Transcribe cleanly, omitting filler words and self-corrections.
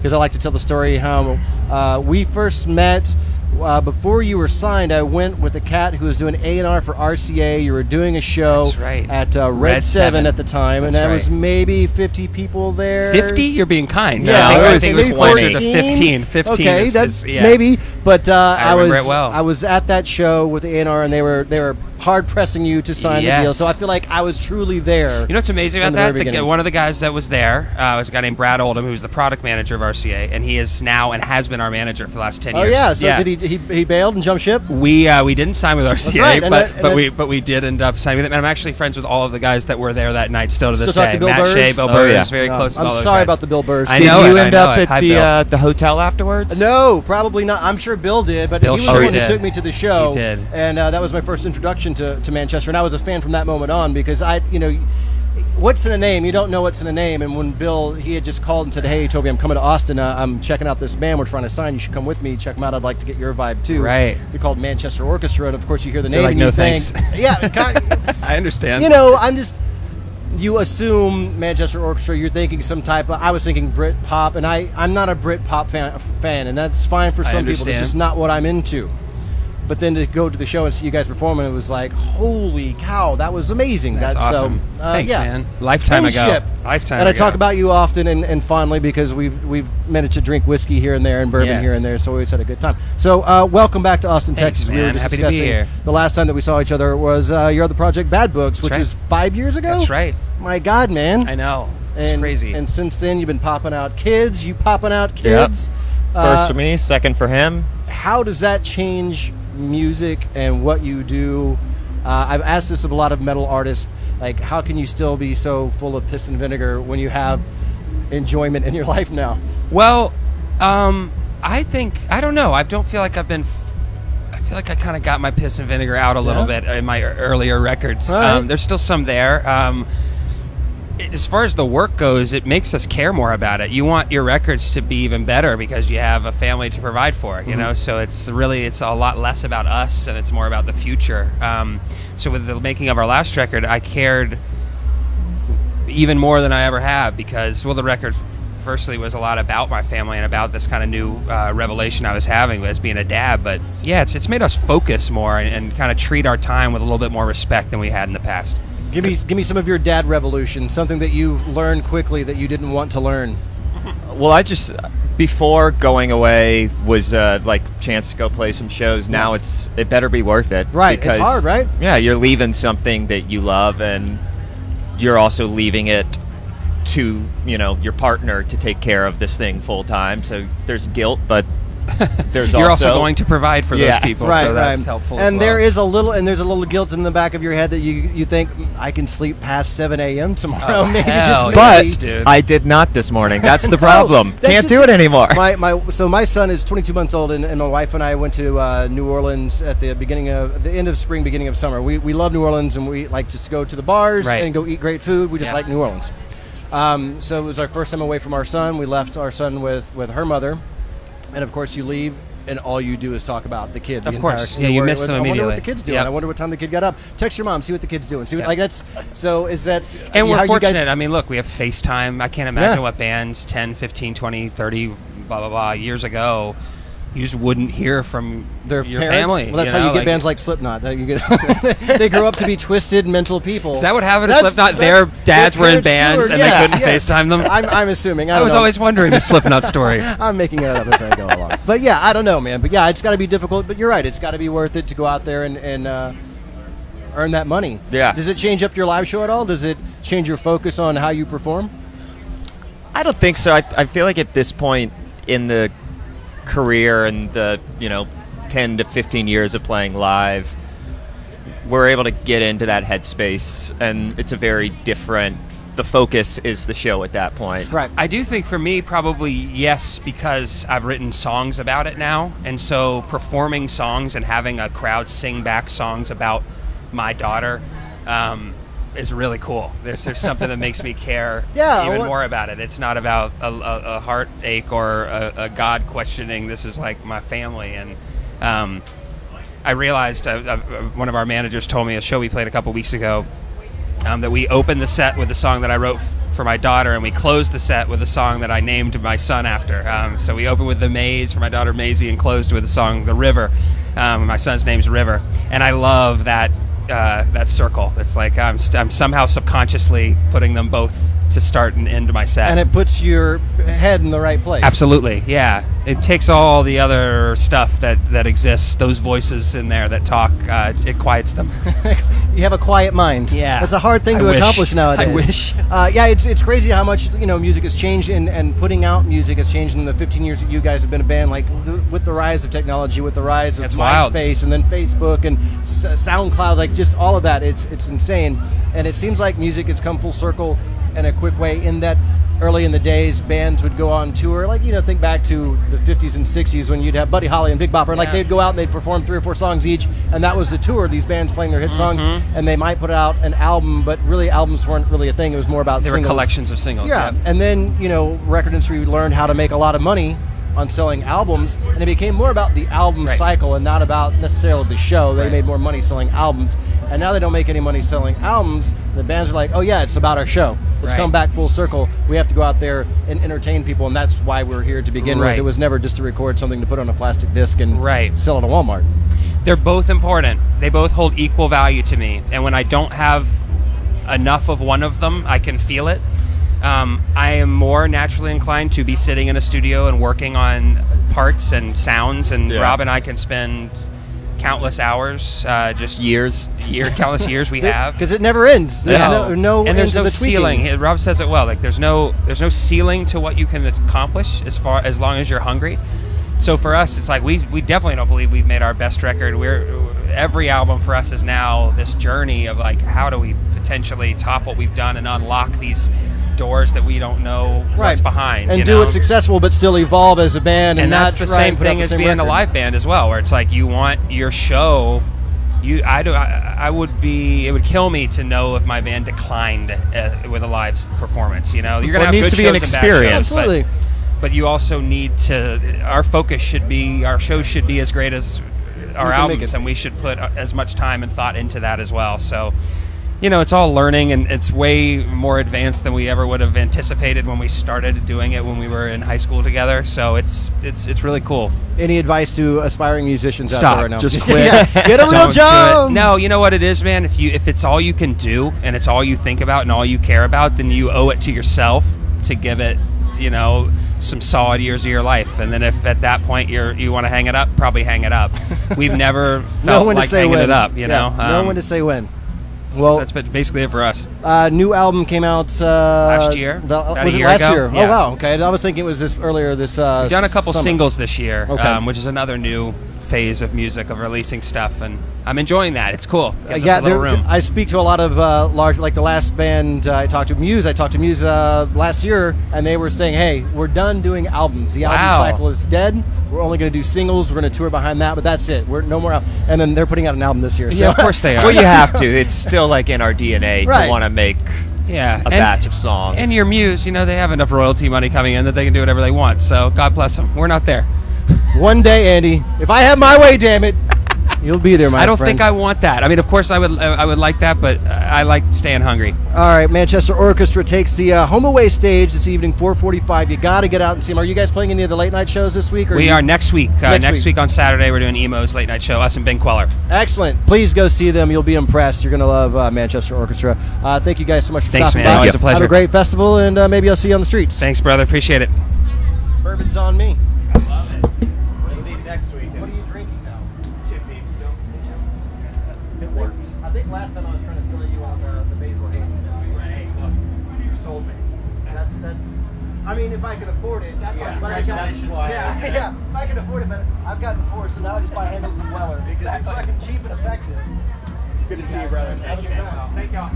because I like to tell the story how we first met. Before you were signed, I went with a cat who was doing A&R for RCA. You were doing a show at Red 7 at the time, and there was maybe 50 people there. 50? You're being kind. Yeah, I think it was closer to 15. 15. Okay, that's maybe. But I remember it well. I was at that show with the A&R, and they were hard pressing you to sign the deal. So I feel like I was truly there. You know what's amazing about that? One of the guys that was there was a guy named Brad Oldham, who was the product manager of RCA, and he is now and has been our manager for the last 10 years. Oh yeah, so did he bailed and jumped ship? We didn't sign with RCA, right. but we did end up signing with them. And I'm actually friends with all of the guys that were there that night still to this talk day. to Bill Matt Burrs? Shea, Bill Burrs, very close with all those guys. I'm sorry about the Bill Burrs. I Did know you it, end I know up it. at the hotel afterwards? No, probably not. I'm sure Bill did, but Bill he was the sure one who did. took me to the show. He did. And that was my first introduction to Manchester, and I was a fan from that moment on because what's in a name? You don't know what's in a name. And when Bill, he had just called and said, "Hey, Toby, I'm coming to Austin. I'm checking out this band we're trying to sign. You should come with me. Check them out. I'd like to get your vibe too." Right. They're called Manchester Orchestra, and of course you hear the name like, and no you think, thanks. yeah, I understand. You assume Manchester Orchestra, you're thinking some type of, I was thinking Brit pop, and I'm not a Brit pop fan, and that's fine for some people. It's just not what I'm into. But then to go to the show and see you guys perform, and it was like, holy cow, that was amazing. That's awesome. Thanks, man. Lifetime ago. Lifetime and ago. I talk about you often and fondly because we've managed to drink whiskey here and there and bourbon here and there, so we always had a good time. So welcome back to Austin, Thanks, Texas. man. We were just Happy discussing to be here. the last time that we saw each other was your other project, Bad Books, which is 5 years ago? That's right. My God, man. I know. It's crazy. And since then, you've been popping out kids. You popping out kids. Yep. First for me, second for him. How does that change music and what you do? I've asked this of a lot of metal artists. Like, how can you still be so full of piss and vinegar when you have enjoyment in your life now? Well, I don't know. I don't feel like I feel like I kind of got my piss and vinegar out a little bit in my earlier records. Right. There's still some there. As far as the work goes, it makes us care more about it. You want your records to be even better because you have a family to provide for, you know? So it's a lot less about us and it's more about the future. So with the making of our last record, I cared even more than I ever have because, well, the record firstly was a lot about my family and about this kind of new revelation I was having as being a dad. But yeah, it's made us focus more and kind of treat our time with a little bit more respect than we had in the past. Give me some of your dad revolution, something that you've learned quickly that you didn't want to learn. Well, I just, before going away was like chance to go play some shows. Now it better be worth it. Right, because, it's hard, right? Yeah, you're leaving something that you love and you're also leaving it to, your partner to take care of this thing full time. So there's guilt, but there's you're also going to provide for those people, so that's helpful. And as well. there's a little guilt in the back of your head that you think I can sleep past 7 a.m. tomorrow. But I did not this morning. That's the problem. Can't do it anymore. So my son is 22 months old, and my wife and I went to New Orleans at the end of spring, beginning of summer. We love New Orleans, and we like just to go to the bars and go eat great food. We just like New Orleans. So it was our first time away from our son. We left our son with her mother. And of course, you leave, and all you do is talk about the kid. Of course, you miss them immediately. I wonder what the kid's doing. I wonder what time the kid got up. Text your mom, see what the kid's doing. See, like that's. So is that? And we're fortunate. I mean, look, we have FaceTime. I can't imagine what bands 10, 15, 20, 30, blah blah blah years ago. You just wouldn't hear from your parents. Family. Well, that's how you get bands like Slipknot. They grow up to be twisted mental people. Is that what happened to Slipknot? Their dads were in bands and they couldn't FaceTime them? I'm assuming. I was always wondering the Slipknot story. I'm making it up as I go along. But yeah, I don't know, man. But yeah, it's got to be difficult. But you're right. It's got to be worth it to go out there and earn that money. Yeah. Does it change up your live show at all? Does it change your focus on how you perform? I don't think so. I feel like at this point in the career and the 10 to 15 years of playing live, we're able to get into that headspace, and it's a very different. The focus is the show at that point. Right. I do think for me, probably yes, because I've written songs about it now, and so performing songs and having a crowd sing back songs about my daughter is really cool. There's something that makes me care even more about it. It's not about a heartache or a God questioning. This is like my family. And I realized one of our managers told me a show we played a couple weeks ago that we opened the set with the song that I wrote for my daughter, and we closed the set with a song that I named my son after. So we opened with The Maze for my daughter Maisie and closed with the song The River. My son's name's River, and I love that circle. It's like I'm somehow subconsciously putting them both to start and end my set. And it puts your head in the right place. Absolutely, yeah. It takes all the other stuff that exists, those voices in there that talk, it quiets them. You have a quiet mind. Yeah. That's a hard thing to accomplish nowadays. I wish. Yeah, it's crazy how much music has changed, and putting out music has changed in the 15 years that you guys have been a band. Like with the rise of technology, with the rise of MySpace, and then Facebook and SoundCloud, like just all of that. It's insane, and it seems like music has come full circle in a quick way. In that early in the days, bands would go on tour, like think back to the 50s and 60s when you'd have Buddy Holly and Big Bopper, and like they'd go out and they'd perform 3 or 4 songs each, and that was the tour. These bands playing their hit songs, and they might put out an album, but really albums weren't really a thing. It was more about singles. They were collections of singles. Yeah, and then record industry learned how to make a lot of money on selling albums, and it became more about the album cycle and not about necessarily the show. They made more money selling albums, and now they don't make any money selling albums. The bands are like, oh yeah, it's about our show. It's come back full circle. We have to go out there and entertain people, and that's why we're here to begin with. It was never just to record something to put on a plastic disc and sell it at Walmart. They're both important. They both hold equal value to me, and when I don't have enough of one of them, I can feel it. I am more naturally inclined to be sitting in a studio and working on parts and sounds, and Rob and I can spend countless hours, countless years we have, because it never ends. There's no and there's no the ceiling. Rob says it well. Like there's no ceiling to what you can accomplish as long as you're hungry. So for us, it's like we definitely don't believe we've made our best record. Every album for us is now this journey of like, how do we potentially top what we've done and unlock these doors that we don't know what's behind, and do it successful, but still evolve as a band, and that's not the same thing as being record. a live band as well, where it's like you want your show. It would kill me to know if my band declined with a live performance. You're gonna have needs good to be an shows and bad shows, absolutely. But you also need to. Our focus should be. Our shows should be as great as our albums, and we should put as much time and thought into that as well. So. It's all learning, and it's way more advanced than we ever would have anticipated when we started doing it when we were in high school together. So it's really cool. Any advice to aspiring musicians Stop. out there right now? Just quit. Get a real job. No, you know what it is, man? If it's all you can do and it's all you think about and all you care about, then you owe it to yourself to give it, some solid years of your life. And then if at that point you want to hang it up, probably hang it up. We've never felt like hanging it up, know when to say when. Well, that's basically it for us. New album came out last year. Was it last year? Yeah. Oh wow, okay. I was thinking it was earlier this. We've done a couple summer. singles this year, okay. Which is another new phase of music, of releasing stuff, and I'm enjoying that. It's cool. Gives us a little room. I speak to a lot of large, like the last band I talked to, Muse. I talked to Muse last year, and they were saying, "Hey, we're done doing albums. The album cycle is dead. We're only going to do singles. We're going to tour behind that, but that's it. We're no more." And then they're putting out an album this year. So. Yeah, of course they are. Well, you have to. It's still like in our DNA to want to make a batch of songs. And your Muse, they have enough royalty money coming in that they can do whatever they want. So God bless them. We're not there. One day, Andy, if I have my way, damn it, you'll be there, my friend. I don't think I want that. I mean, of course, I would like that, but I like staying hungry. All right, Manchester Orchestra takes the home away stage this evening, 4:45. You got to get out and see them. Are you guys playing any of the late night shows this week? We are next week. Next week on Saturday, we're doing Emo's late night show. Us and Ben Queller. Excellent. Please go see them. You'll be impressed. You're going to love Manchester Orchestra. Thank you guys so much for stopping by. Always a pleasure. Have a great festival, and maybe I'll see you on the streets. Thanks, brother. Appreciate it. Bourbon's on me. I love it. Next week. What are you drinking now? Jim Beam still. It works. I think last time I was trying to sell you on the Basil Haynes. Hey, look, you sold me. That's. I mean, if I can afford it, that's Yeah, congratulations. Yeah. If I can afford it, but I've gotten poor, so now I just buy Handles and Weller. Exactly. It's fucking cheap and effective. Good to see you, brother. Have a good time. Thank y'all.